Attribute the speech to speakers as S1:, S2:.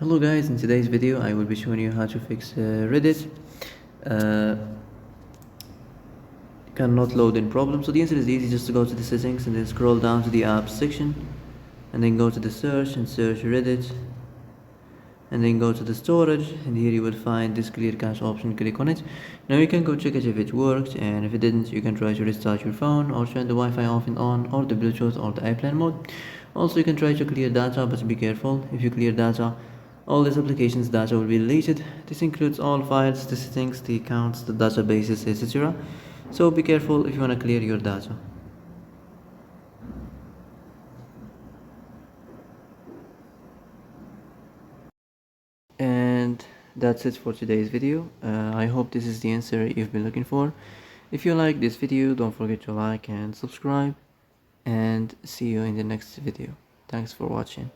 S1: Hello guys, in today's video I will be showing you how to fix Reddit cannot load in problem. So the answer is easy, just to go to the settings and then scroll down to the apps section and then go to the search and search Reddit and then go to the storage, and here you will find this clear cache option. Click on it. Now you can go check it if it worked, and if it didn't you can try to restart your phone or turn the Wi-Fi off and on, or the Bluetooth or the airplane mode. Also you can try to clear data, but be careful. If you clear data, all this application's data will be deleted. This includes all files, the settings, the accounts, the databases, etc. So be careful if you want to clear your data. And that's it for today's video. I hope this is the answer you've been looking for. If you like this video, don't forget to like and subscribe, and see you in the next video. Thanks for watching.